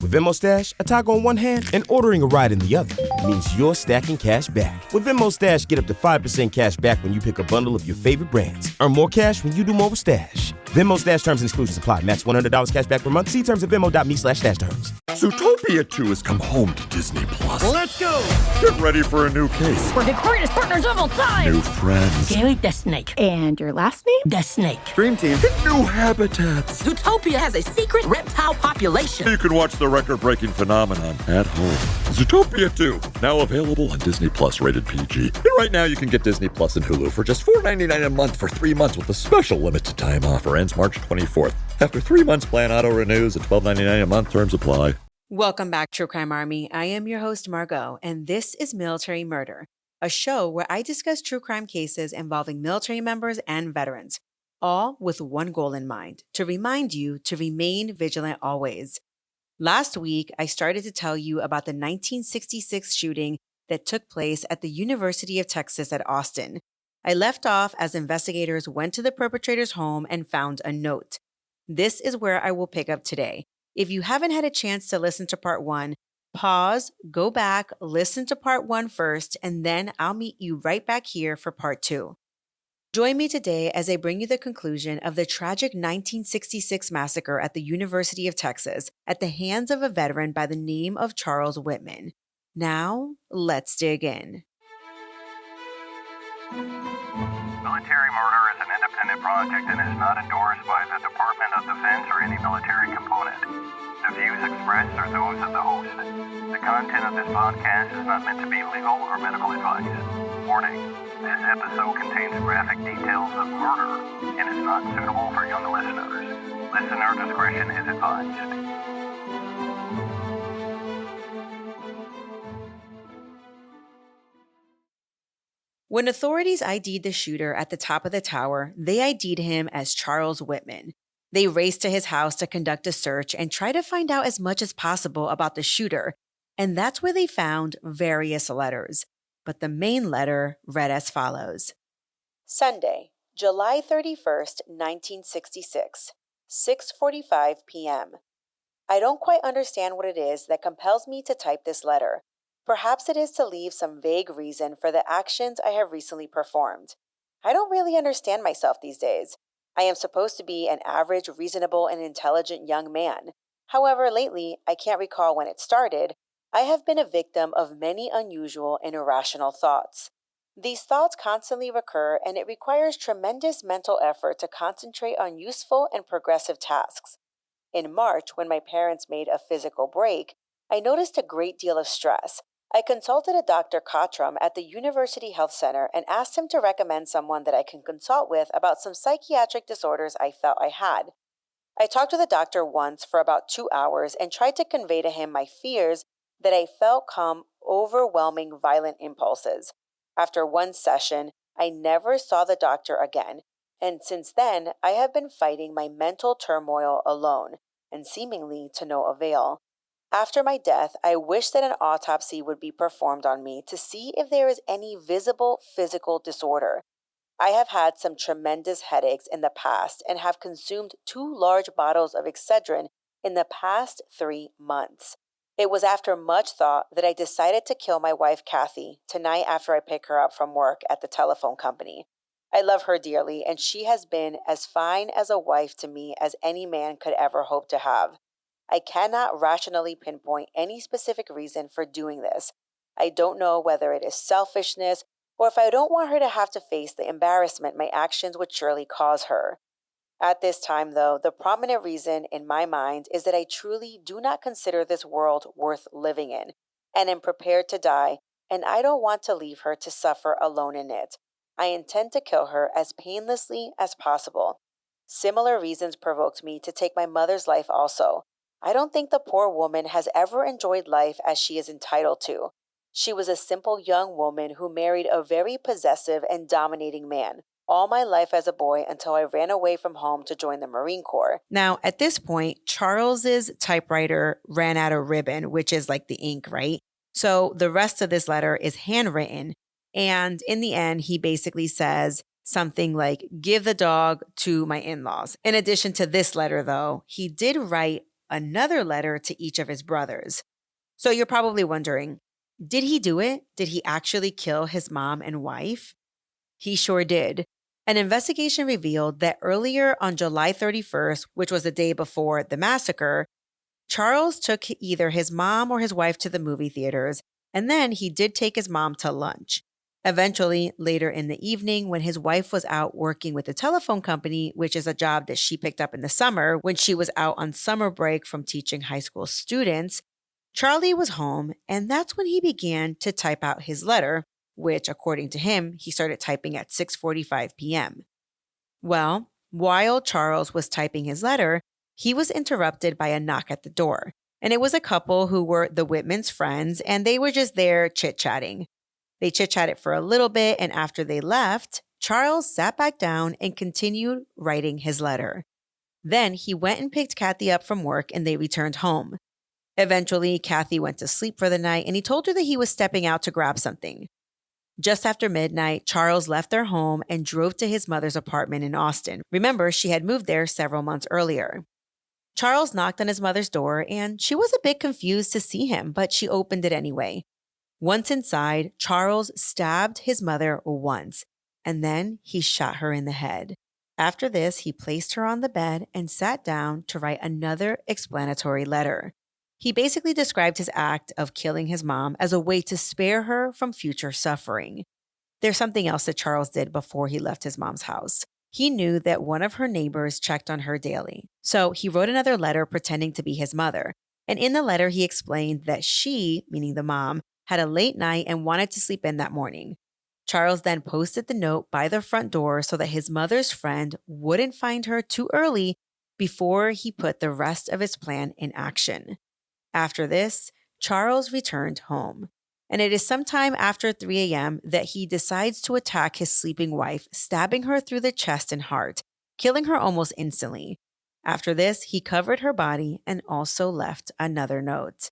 With Venmo Stash, a toggle on one hand and ordering a ride in the other means you're stacking cash back. With Venmo Stash, get up to 5% cash back when you pick a bundle of your favorite brands. Earn more cash when you do more with Stash. Venmo Stash terms and exclusions apply. Max $100 cash back per month. See terms at venmo.me/stash terms. Zootopia 2 has come home to Disney+. Let's go! Get ready for a new case. We're the greatest partners of all time! New friends. Gary the Snake. And your last name? The Snake. Dream Team. New habitats. Zootopia has a secret reptile population. You can watch the record-breaking phenomenon at home. Zootopia 2, now available on Disney+, rated PG. And right now you can get Disney Plus and Hulu for just $4.99 a month for 3 months with a special limited time offer. Ends March 24th. After 3 months, plan auto renews at $12.99 a month. Terms apply. Welcome back, True Crime Army. I am your host, Margot, and this is Military Murder, a show where I discuss true crime cases involving military members and veterans, all with one goal in mind, to remind you to remain vigilant always. Last week, I started to tell you about the 1966 shooting that took place at the University of Texas at Austin. I left off as investigators went to the perpetrator's home and found a note. This is where I will pick up today. If you haven't had a chance to listen to part 1, pause, go back, listen to part 1 first, and then I'll meet you right back here for part 2. Join me today as I bring you the conclusion of the tragic 1966 massacre at the University of Texas at the hands of a veteran by the name of Charles Whitman. Now, let's dig in. Military murder is an independent project and is not endorsed by the Department of Defense or any military component. The views expressed are those of the host. The content of this podcast is not meant to be legal or medical advice. Warning, this episode contains graphic details of murder and is not suitable for young listeners. Listener discretion is advised. When authorities ID'd the shooter at the top of the tower, they ID'd him as Charles Whitman. They raced to his house to conduct a search and try to find out as much as possible about the shooter, and that's where they found various letters. But the main letter read as follows. Sunday, July 31st, 1966, 6:45 p.m. I don't quite understand what it is that compels me to type this letter. Perhaps it is to leave some vague reason for the actions I have recently performed. I don't really understand myself these days. I am supposed to be an average, reasonable, and intelligent young man. However, lately, I can't recall when it started, I have been a victim of many unusual and irrational thoughts. These thoughts constantly recur, and it requires tremendous mental effort to concentrate on useful and progressive tasks. In March, when my parents made a physical break, I noticed a great deal of stress. I consulted a Dr. Cottram at the University Health Center and asked him to recommend someone that I can consult with about some psychiatric disorders I felt I had. I talked to the doctor once for about 2 hours and tried to convey to him my fears that I felt come overwhelming violent impulses. After one session, I never saw the doctor again, and since then, I have been fighting my mental turmoil alone, and seemingly to no avail. After my death, I wish that an autopsy would be performed on me to see if there is any visible physical disorder. I have had some tremendous headaches in the past and have consumed 2 large bottles of Excedrin in the past 3 months. It was after much thought that I decided to kill my wife, Kathy, tonight after I pick her up from work at the telephone company. I love her dearly, and she has been as fine as a wife to me as any man could ever hope to have. I cannot rationally pinpoint any specific reason for doing this. I don't know whether it is selfishness or if I don't want her to have to face the embarrassment my actions would surely cause her. At this time, though, the prominent reason in my mind is that I truly do not consider this world worth living in, and am prepared to die, and I don't want to leave her to suffer alone in it. I intend to kill her as painlessly as possible. Similar reasons provoked me to take my mother's life also. I don't think the poor woman has ever enjoyed life as she is entitled to. She was a simple young woman who married a very possessive and dominating man all my life as a boy until I ran away from home to join the Marine Corps. Now, at this point, Charles's typewriter ran out of ribbon, which is like the ink, right? So the rest of this letter is handwritten. And in the end, he basically says something like, give the dog to my in-laws. In addition to this letter, though, he did write another letter to each of his brothers. So you're probably wondering, did he do it? Did he actually kill his mom and wife? He sure did. An investigation revealed that earlier on July 31st, which was the day before the massacre, Charles took either his mom or his wife to the movie theaters, and then he did take his mom to lunch. Eventually, later in the evening, when his wife was out working with the telephone company, which is a job that she picked up in the summer when she was out on summer break from teaching high school students, Charlie was home, and that's when he began to type out his letter, which, according to him, he started typing at 6:45 p.m. Well, while Charles was typing his letter, he was interrupted by a knock at the door. And it was a couple who were the Whitmans' friends, and they were just there chit-chatting. They chit-chatted for a little bit, and after they left, Charles sat back down and continued writing his letter. Then he went and picked Kathy up from work, and they returned home. Eventually, Kathy went to sleep for the night, and he told her that he was stepping out to grab something. Just after midnight, Charles left their home and drove to his mother's apartment in Austin. Remember, she had moved there several months earlier. Charles knocked on his mother's door, and she was a bit confused to see him, but she opened it anyway. Once inside, Charles stabbed his mother once, and then he shot her in the head. After this, he placed her on the bed and sat down to write another explanatory letter. He basically described his act of killing his mom as a way to spare her from future suffering. There's something else that Charles did before he left his mom's house. He knew that one of her neighbors checked on her daily, so he wrote another letter pretending to be his mother. And in the letter, he explained that she, meaning the mom, had a late night and wanted to sleep in that morning. Charles then posted the note by the front door so that his mother's friend wouldn't find her too early before he put the rest of his plan in action. After this, Charles returned home, and it is sometime after 3 a.m. that he decides to attack his sleeping wife, stabbing her through the chest and heart, killing her almost instantly. After this, he covered her body and also left another note.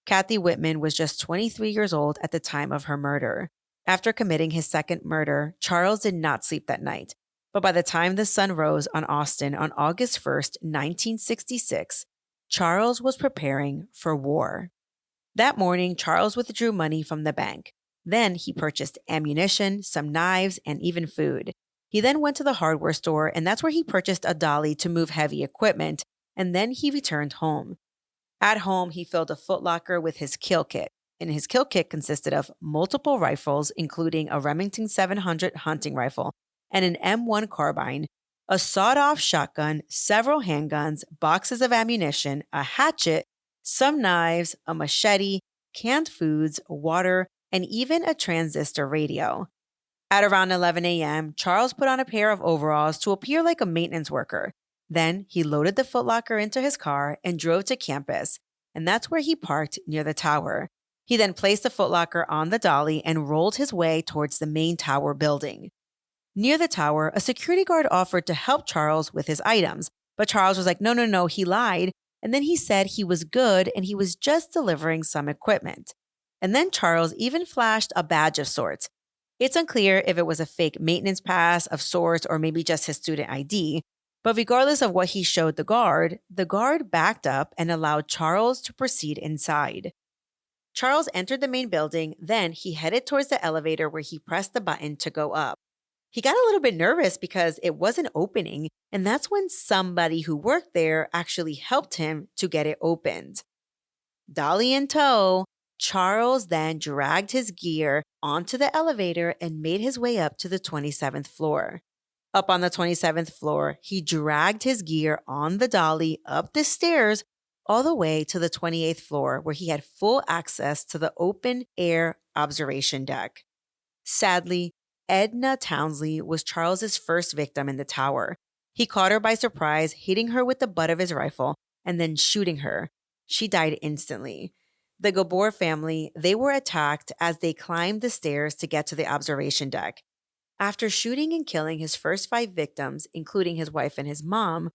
Kathy Whitman was just 23 years old at the time of her murder. After committing his second murder, Charles did not sleep that night, but by the time the sun rose on Austin on August 1st, 1966, Charles was preparing for war. That morning, Charles withdrew money from the bank. Then he purchased ammunition, some knives, and even food. He then went to the hardware store, and that's where he purchased a dolly to move heavy equipment, and then he returned home. At home, he filled a footlocker with his kill kit, and his kill kit consisted of multiple rifles, including a Remington 700 hunting rifle and an M1 carbine, a sawed-off shotgun, several handguns, boxes of ammunition, a hatchet, some knives, a machete, canned foods, water, and even a transistor radio. At around 11 a.m., Charles put on a pair of overalls to appear like a maintenance worker. Then he loaded the footlocker into his car and drove to campus, and that's where he parked near the tower. He then placed the footlocker on the dolly and rolled his way towards the main tower building. Near the tower, a security guard offered to help Charles with his items, but Charles was like, no, he lied, and then he said he was good and he was just delivering some equipment. And then Charles even flashed a badge of sorts. It's unclear if it was a fake maintenance pass of sorts or maybe just his student ID, but regardless of what he showed the guard backed up and allowed Charles to proceed inside. Charles entered the main building, then he headed towards the elevator where he pressed the button to go up. He got a little bit nervous because it wasn't opening, and that's when somebody who worked there actually helped him to get it opened. Dolly in tow, Charles then dragged his gear onto the elevator and made his way up to the 27th floor. Up on the 27th floor, he dragged his gear on the dolly up the stairs all the way to the 28th floor where he had full access to the open-air observation deck. Sadly, Edna Townsley was Charles's first victim in the tower. He caught her by surprise, hitting her with the butt of his rifle and then shooting her. She died instantly. The Gabor family, they were attacked as they climbed the stairs to get to the observation deck. After shooting and killing his first 5 victims, including his wife and his mom,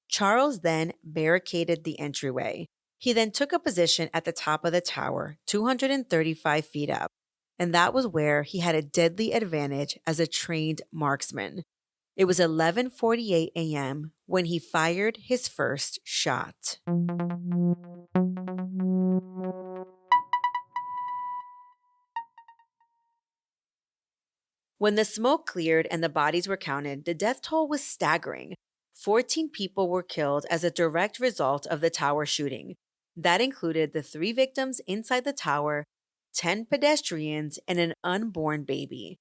Charles then barricaded the entryway. He then took a position at the top of the tower, 235 feet up, and that was where he had a deadly advantage as a trained marksman. It was 11:48 a.m. when he fired his first shot. When the smoke cleared and the bodies were counted, the death toll was staggering. 14 people were killed as a direct result of the tower shooting. That included the 3 victims inside the tower, 10 pedestrians, and an unborn baby.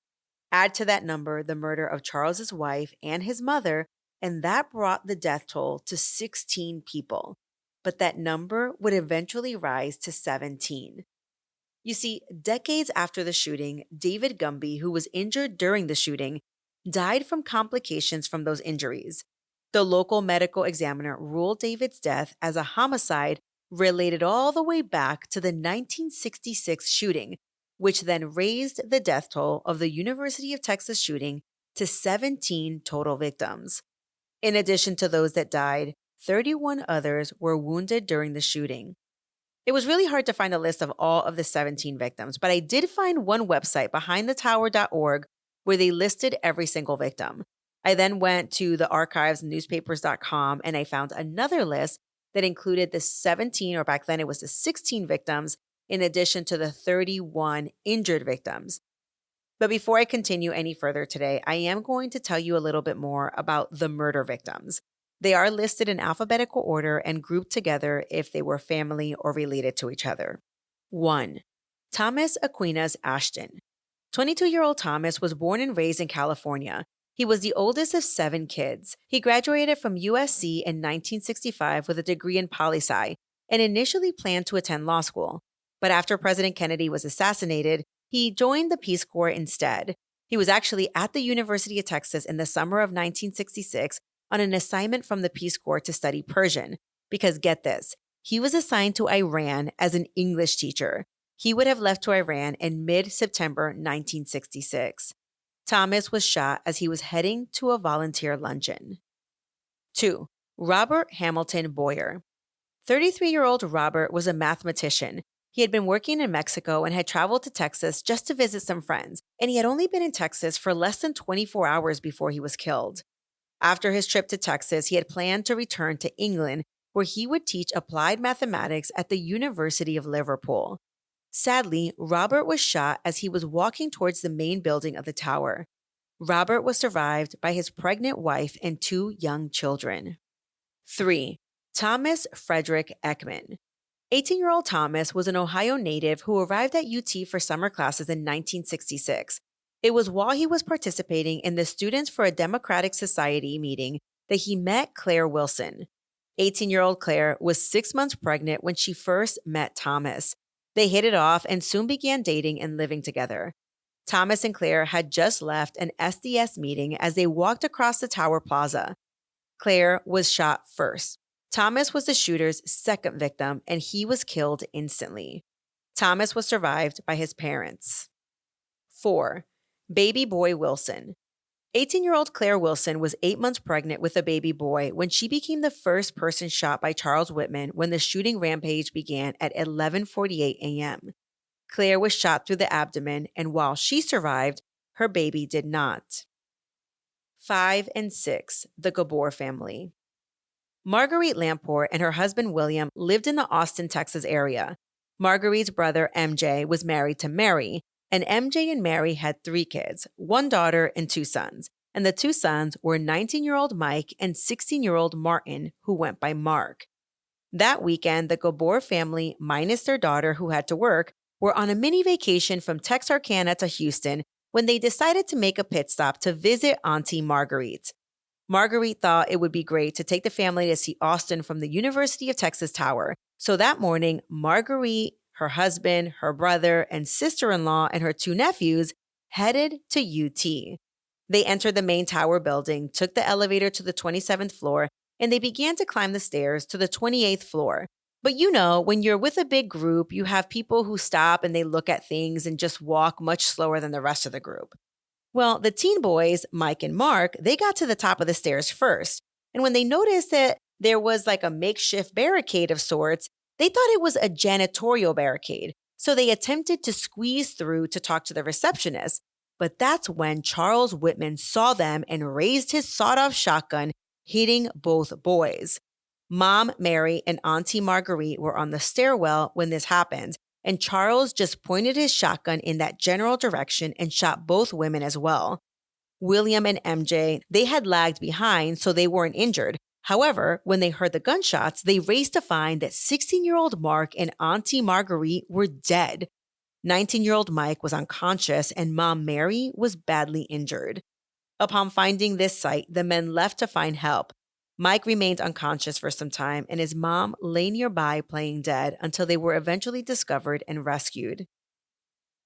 Add to that number the murder of Charles's wife and his mother, and that brought the death toll to 16 people. But that number would eventually rise to 17. You see, decades after the shooting, David Gumby, who was injured during the shooting, died from complications from those injuries. The local medical examiner ruled David's death as a homicide related all the way back to the 1966 shooting, which then raised the death toll of the University of Texas shooting to 17 total victims. In addition to those that died, 31 others were wounded during the shooting. It was really hard to find a list of all of the 17 victims, but I did find one website, behindthetower.org, where they listed every single victim. I then went to the archives, newspapers.com, and I found another list that included the 17, or back then it was the 16 victims, in addition to the 31 injured victims. But before I continue any further today, I am going to tell you a little bit more about the murder victims. They are listed in alphabetical order and grouped together if they were family or related to each other. 1. Thomas Aquinas Ashton. 22-year-old Thomas was born and raised in California. He was the oldest of 7 kids. He graduated from USC in 1965 with a degree in poli-sci and initially planned to attend law school. But after President Kennedy was assassinated, he joined the Peace Corps instead. He was actually at the University of Texas in the summer of 1966 on an assignment from the Peace Corps to study Persian. Because get this, he was assigned to Iran as an English teacher. He would have left to Iran in mid-September 1966. Thomas was shot as he was heading to a volunteer luncheon. 2. Robert Hamilton Boyer. 33-year-old Robert was a mathematician. He had been working in Mexico and had traveled to Texas just to visit some friends, and he had only been in Texas for less than 24 hours before he was killed. After his trip to Texas, he had planned to return to England, where he would teach applied mathematics at the University of Liverpool. Sadly, Robert was shot as he was walking towards the main building of the tower. Robert was survived by his pregnant wife and 2 young children. 3. Thomas Frederick Ekman. 18-year-old Thomas was an Ohio native who arrived at UT for summer classes in 1966. It was while he was participating in the Students for a Democratic Society meeting that he met Claire Wilson. 18-year-old Claire was 6 months pregnant when she first met Thomas. They hit it off and soon began dating and living together. Thomas and Claire had just left an SDS meeting as they walked across the Tower Plaza. Claire was shot first. Thomas was the shooter's second victim, and he was killed instantly. Thomas was survived by his parents. 4. Baby boy Wilson. 18-year-old Claire Wilson was 8 months pregnant with a baby boy when she became the first person shot by Charles Whitman when the shooting rampage began at 11:48 a.m. Claire was shot through the abdomen, and while she survived, her baby did not. 5 and 6. The Gabor family. Marguerite Lamport and her husband William lived in the Austin, Texas area. Marguerite's brother MJ was married to Mary, and MJ and Mary had 3 kids, 1 daughter and 2 sons. And the 2 sons were 19-year-old Mike and 16-year-old Martin, who went by Mark. That weekend, the Gabor family, minus their daughter who had to work, were on a mini vacation from Texarkana to Houston when they decided to make a pit stop to visit Auntie Marguerite. Marguerite thought it would be great to take the family to see Austin from the University of Texas Tower. So that morning, Marguerite, her husband, her brother, and sister-in-law, and her 2 nephews headed to UT. They entered the main tower building, took the elevator to the 27th floor, and they began to climb the stairs to the 28th floor. But you know, when you're with a big group, you have people who stop and they look at things and just walk much slower than the rest of the group. Well, the teen boys, Mike and Mark, they got to the top of the stairs first. And when they noticed that there was like a makeshift barricade of sorts, they thought it was a janitorial barricade. So they attempted to squeeze through to talk to the receptionist. But that's when Charles Whitman saw them and raised his sawed-off shotgun hitting both boys. Mom Mary and Auntie Marguerite were on the stairwell when this happened, and Charles just pointed his shotgun in that general direction and shot both women as well. William and MJ, they had lagged behind, so they weren't injured. However, when they heard the gunshots, they raced to find that 16-year-old Mark and Auntie Marguerite were dead. 19-year-old Mike was unconscious, and Mom Mary was badly injured. Upon finding this site, the men left to find help. Mike remained unconscious for some time, and his mom lay nearby playing dead until they were eventually discovered and rescued.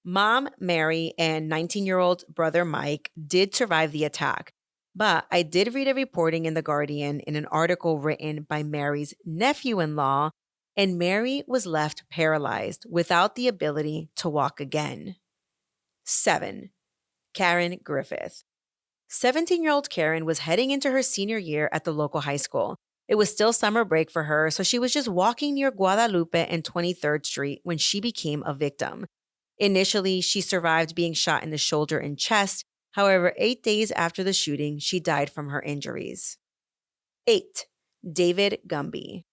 Mom Mary and 19-year-old brother Mike did survive the attack, but I did read a reporting in The Guardian in an article written by Mary's nephew-in-law, and Mary was left paralyzed without the ability to walk again. 7. Karen Griffith. 17-year-old Karen was heading into her senior year at the local high school. It was still summer break for her, so she was just walking near Guadalupe and 23rd Street when she became a victim. Initially, she survived being shot in the shoulder and chest. However, 8 days after the shooting, she died from her injuries. 8. David Gumby.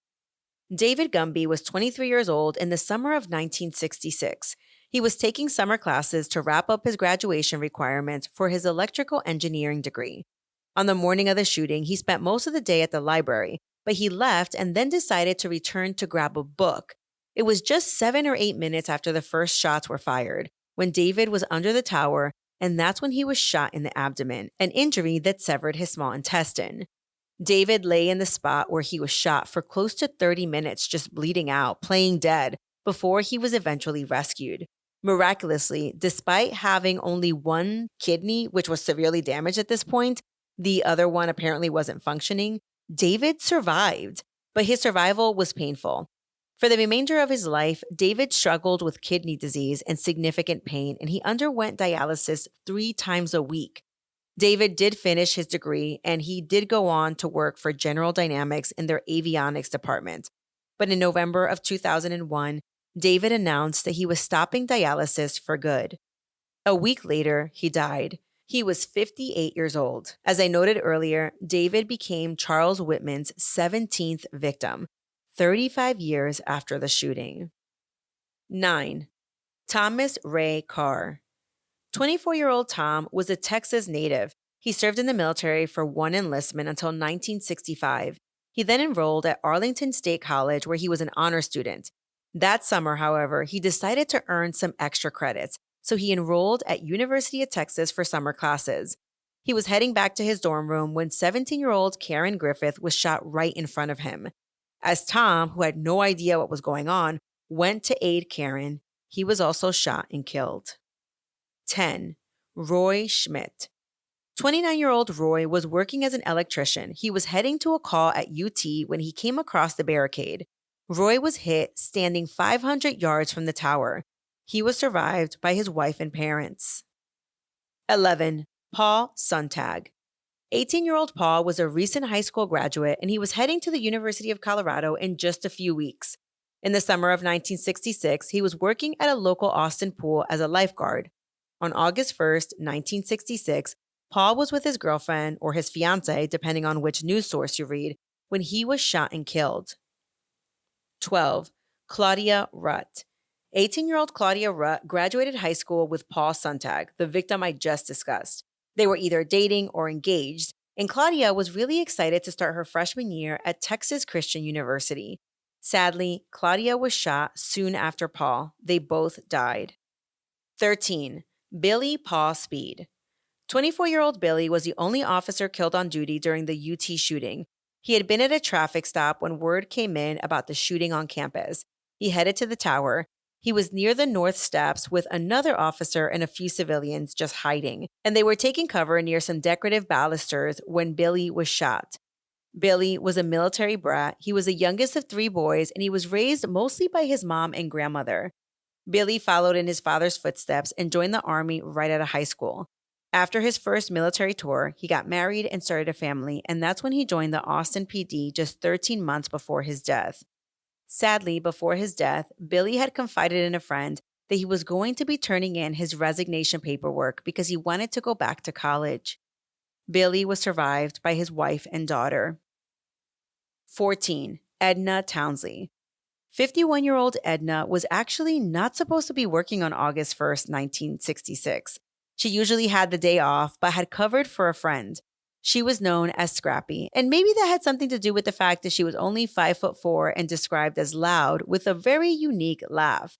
David Gumby was 23 years old in the summer of 1966. He was taking summer classes to wrap up his graduation requirements for his electrical engineering degree. On the morning of the shooting, he spent most of the day at the library, but he left and then decided to return to grab a book. It was just 7 or 8 minutes after the first shots were fired when David was under the tower, and that's when he was shot in the abdomen, an injury that severed his small intestine. David lay in the spot where he was shot for close to 30 minutes, just bleeding out, playing dead, before he was eventually rescued. Miraculously, despite having only one kidney, which was severely damaged at this point, the other one apparently wasn't functioning, David survived, but his survival was painful. For the remainder of his life, David struggled with kidney disease and significant pain, and he underwent dialysis 3 times a week. David did finish his degree, and he did go on to work for General Dynamics in their avionics department. But in November of 2001, David announced that he was stopping dialysis for good. A week later, he died. He was 58 years old. As I noted earlier, David became Charles Whitman's 17th victim, 35 years after the shooting. 9. Thomas Ray Carr. 24-year-old Tom was a Texas native. He served in the military for one enlistment until 1965. He then enrolled at Arlington State College, where he was an honor student. That summer, however, he decided to earn some extra credits, so he enrolled at University of Texas for summer classes. He was heading back to his dorm room when 17-year-old Karen Griffith was shot right in front of him. As Tom, who had no idea what was going on, went to aid Karen, he was also shot and killed. 10. Roy Schmidt. 29-year-old Roy was working as an electrician. He was heading to a call at UT when he came across the barricade. Roy was hit standing 500 yards from the tower. He was survived by his wife and parents. 11. Paul Sontag. 18-year-old Paul was a recent high school graduate, and he was heading to the University of Colorado in just a few weeks. In the summer of 1966, he was working at a local Austin pool as a lifeguard. On August 1st, 1966, Paul was with his girlfriend, or his fiancée, depending on which news source you read, when he was shot and killed. 12. Claudia Rutt. 18-year-old Claudia Rutt graduated high school with Paul Sontag, the victim I just discussed. They were either dating or engaged, and Claudia was really excited to start her freshman year at Texas Christian University. Sadly, Claudia was shot soon after Paul. They both died. 13. Billy Paul Speed. 24-year-old Billy was the only officer killed on duty during the UT shooting. He had been at a traffic stop when word came in about the shooting on campus. He headed to the tower. He was near the north steps with another officer and a few civilians just hiding, and they were taking cover near some decorative balusters when Billy was shot. Billy was a military brat. He was the youngest of 3 boys, and he was raised mostly by his mom and grandmother. Billy followed in his father's footsteps and joined the Army right out of high school. After his first military tour, he got married and started a family, and that's when he joined the Austin PD just 13 months before his death. Sadly, before his death, Billy had confided in a friend that he was going to be turning in his resignation paperwork because he wanted to go back to college. Billy was survived by his wife and daughter. 14. Edna Townsley. 51-year-old Edna was actually not supposed to be working on August 1st, 1966. She usually had the day off, but had covered for a friend. She was known as Scrappy, and maybe that had something to do with the fact that she was only 5'4" and described as loud with a very unique laugh.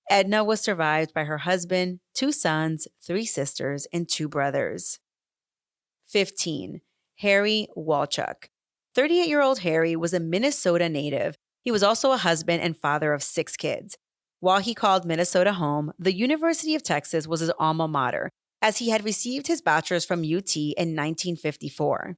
Edna was survived by her husband, 2 sons, 3 sisters, and 2 brothers. 15. Harry Walchuk. 38-year-old Harry was a Minnesota native. He was also a husband and father of 6 kids. While he called Minnesota home, the University of Texas was his alma mater, as he had received his bachelor's from UT in 1954.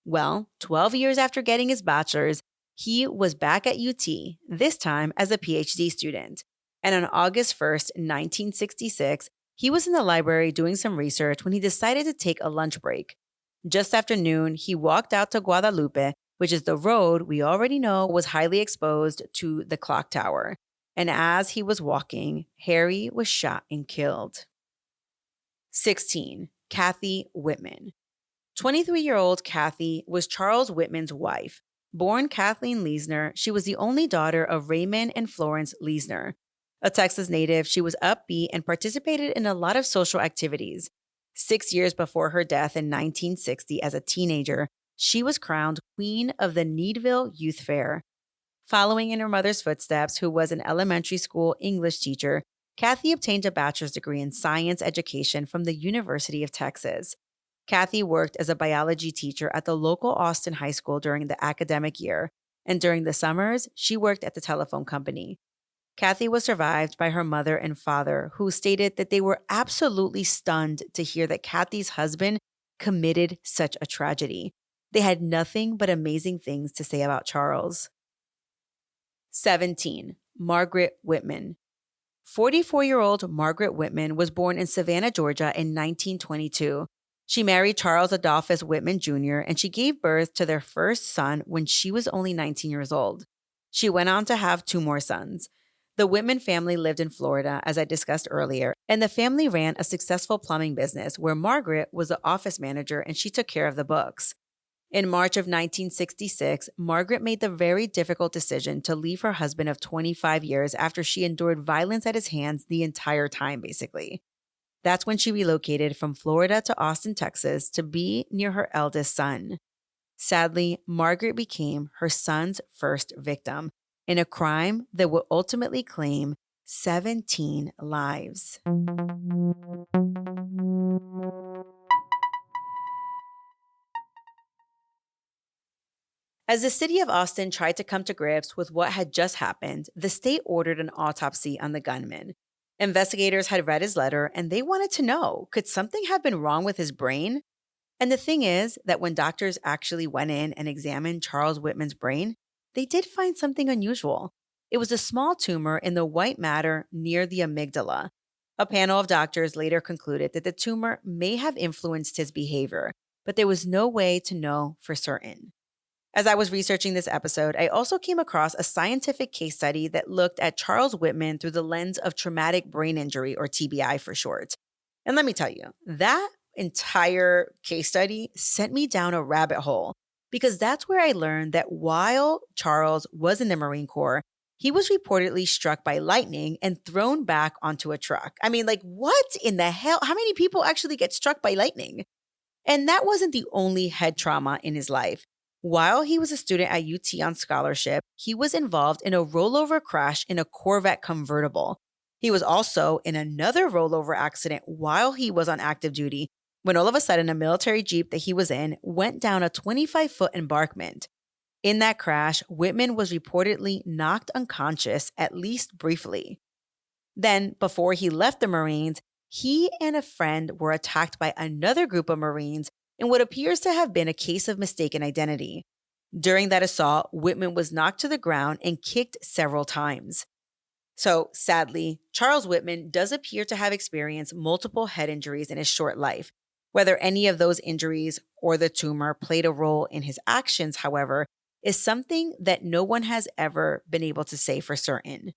Well, 12 years after getting his bachelor's, he was back at UT, this time as a PhD student. And on August 1st, 1966, he was in the library doing some research when he decided to take a lunch break. Just after noon, he walked out to Guadalupe, which is the road we already know was highly exposed to the clock tower. And as he was walking, Harry was shot and killed. 16. Kathy Whitman. 23-year-old Kathy was Charles Whitman's wife. Born Kathleen Leisner, she was the only daughter of Raymond and Florence Leisner. A Texas native, she was upbeat and participated in a lot of social activities. 6 years before her death in 1960 as a teenager, she was crowned Queen of the Needville Youth Fair. Following in her mother's footsteps, who was an elementary school English teacher, Kathy obtained a bachelor's degree in science education from the University of Texas. Kathy worked as a biology teacher at the local Austin High School during the academic year, and during the summers, she worked at the telephone company. Kathy was survived by her mother and father, who stated that they were absolutely stunned to hear that Kathy's husband committed such a tragedy. They had nothing but amazing things to say about Charles. 17. Margaret Whitman. 44-year-old Margaret Whitman was born in Savannah, Georgia in 1922. She married Charles Adolphus Whitman Jr., and she gave birth to their first son when she was only 19 years old. She went on to have 2 more sons. The Whitman family lived in Florida, as I discussed earlier, and the family ran a successful plumbing business where Margaret was the office manager and she took care of the books. In March of 1966, Margaret made the very difficult decision to leave her husband of 25 years after she endured violence at his hands the entire time, basically. That's when she relocated from Florida to Austin, Texas, to be near her eldest son. Sadly, Margaret became her son's first victim in a crime that would ultimately claim 17 lives. As the city of Austin tried to come to grips with what had just happened, the state ordered an autopsy on the gunman. Investigators had read his letter and they wanted to know, could something have been wrong with his brain? And the thing is that when doctors actually went in and examined Charles Whitman's brain, they did find something unusual. It was a small tumor in the white matter near the amygdala. A panel of doctors later concluded that the tumor may have influenced his behavior, but there was no way to know for certain. As I was researching this episode, I also came across a scientific case study that looked at Charles Whitman through the lens of traumatic brain injury, or TBI for short. And let me tell you, that entire case study sent me down a rabbit hole, because that's where I learned that while Charles was in the Marine Corps, he was reportedly struck by lightning and thrown back onto a truck. I mean, like, what in the hell? How many people actually get struck by lightning? And that wasn't the only head trauma in his life. While he was a student at UT on scholarship, he was involved in a rollover crash in a Corvette convertible. He was also in another rollover accident while he was on active duty, when all of a sudden a military Jeep that he was in went down a 25-foot embankment. In that crash, Whitman was reportedly knocked unconscious, at least briefly. Then, before he left the Marines, he and a friend were attacked by another group of Marines in what appears to have been a case of mistaken identity. During that assault, Whitman was knocked to the ground and kicked several times. So, sadly, Charles Whitman does appear to have experienced multiple head injuries in his short life. Whether any of those injuries or the tumor played a role in his actions, however, is something that no one has ever been able to say for certain.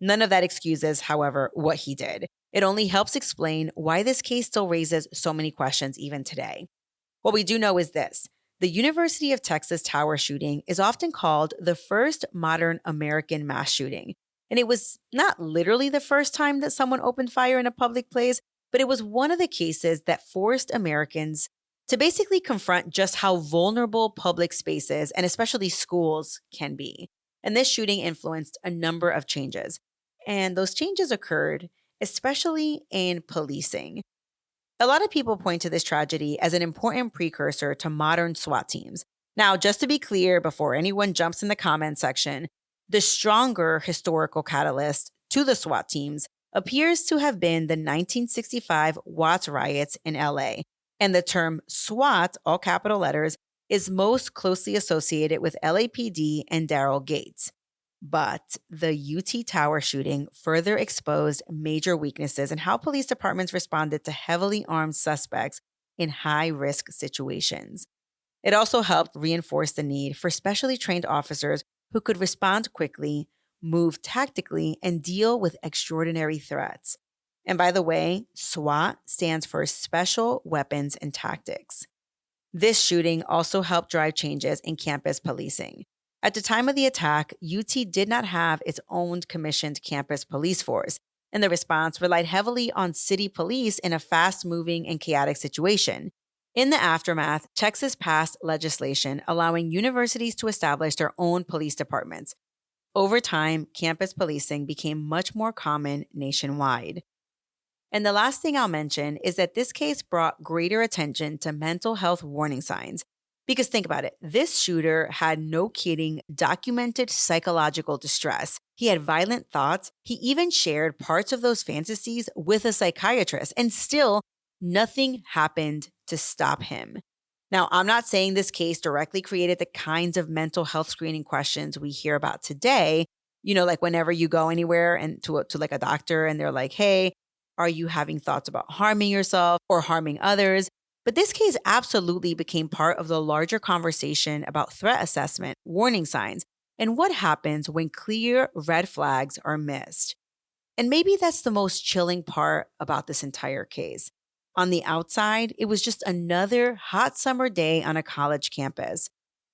None of that excuses, however, what he did. It only helps explain why this case still raises so many questions even today. What we do know is this. The University of Texas Tower shooting is often called the first modern American mass shooting. And it was not literally the first time that someone opened fire in a public place, but it was one of the cases that forced Americans to basically confront just how vulnerable public spaces and especially schools can be. And this shooting influenced a number of changes. And those changes occurred especially in policing. A lot of people point to this tragedy as an important precursor to modern SWAT teams. Now, just to be clear before anyone jumps in the comment section, the stronger historical catalyst to the SWAT teams appears to have been the 1965 Watts riots in LA. And the term SWAT, all capital letters, is most closely associated with LAPD and Daryl Gates. But the UT Tower shooting further exposed major weaknesses in how police departments responded to heavily armed suspects in high-risk situations. It also helped reinforce the need for specially trained officers who could respond quickly, move tactically, and deal with extraordinary threats. And by the way, SWAT stands for Special Weapons and Tactics. This shooting also helped drive changes in campus policing. At the time of the attack, UT did not have its own commissioned campus police force, and the response relied heavily on city police in a fast-moving and chaotic situation. In the aftermath, Texas passed legislation allowing universities to establish their own police departments. Over time, campus policing became much more common nationwide. And the last thing I'll mention is that this case brought greater attention to mental health warning signs. Because think about it, this shooter had, no kidding, documented psychological distress. He had violent thoughts. He even shared parts of those fantasies with a psychiatrist, and still nothing happened to stop him. Now, I'm not saying this case directly created the kinds of mental health screening questions we hear about today. You know, like whenever you go anywhere and to like a doctor and they're like, hey, are you having thoughts about harming yourself or harming others? But this case absolutely became part of the larger conversation about threat assessment, warning signs, and what happens when clear red flags are missed. And maybe that's the most chilling part about this entire case. On the outside, it was just another hot summer day on a college campus,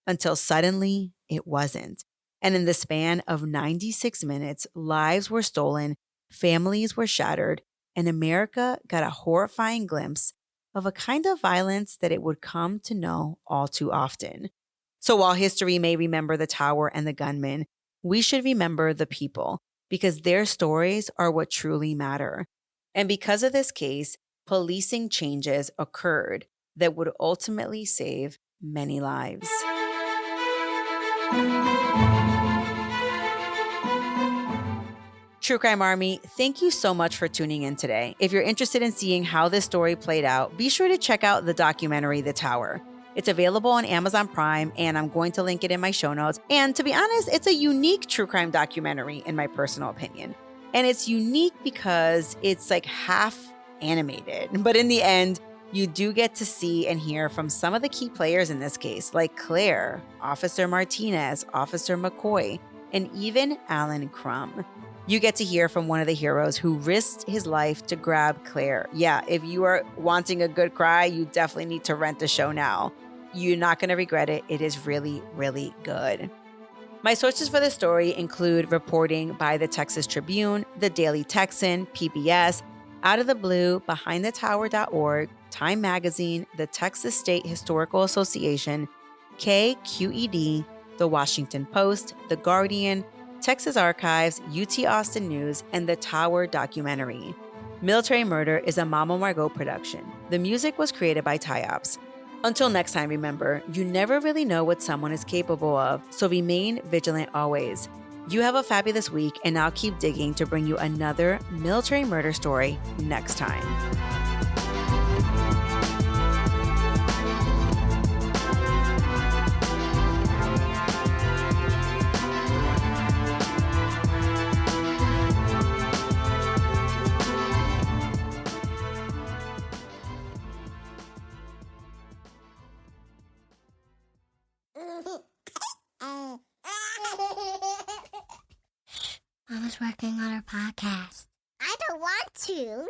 until suddenly it wasn't. And in the span of 96 minutes, lives were stolen, families were shattered, and America got a horrifying glimpse of a kind of violence that it would come to know all too often. So while history may remember the tower and the gunman, we should remember the people, because their stories are what truly matter. And because of this case, policing changes occurred that would ultimately save many lives. True Crime Army, thank you so much for tuning in today. If you're interested in seeing how this story played out, be sure to check out the documentary, The Tower. It's available on Amazon Prime, and I'm going to link it in my show notes. And to be honest, it's a unique true crime documentary, in my personal opinion. And it's unique because it's like half animated. But in the end, you do get to see and hear from some of the key players in this case, like Claire, Officer Martinez, Officer McCoy, and even Alan Crum. You get to hear from one of the heroes who risked his life to grab Claire. Yeah, if you are wanting a good cry, you definitely need to rent the show now. You're not going to regret it. It is really, really good. My sources for this story include reporting by the Texas Tribune, the Daily Texan, PBS, Out of the Blue, BehindTheTower.org, Time Magazine, the Texas State Historical Association, KQED, The Washington Post, The Guardian, Texas Archives, UT Austin News, and The Tower documentary. Military Murder is a Mama Margot production. The music was created by Tyops. Until next time, remember, you never really know what someone is capable of, so remain vigilant always. You have a fabulous week, and I'll keep digging to bring you another military murder story next time. Mama's working on her podcast. I don't want to.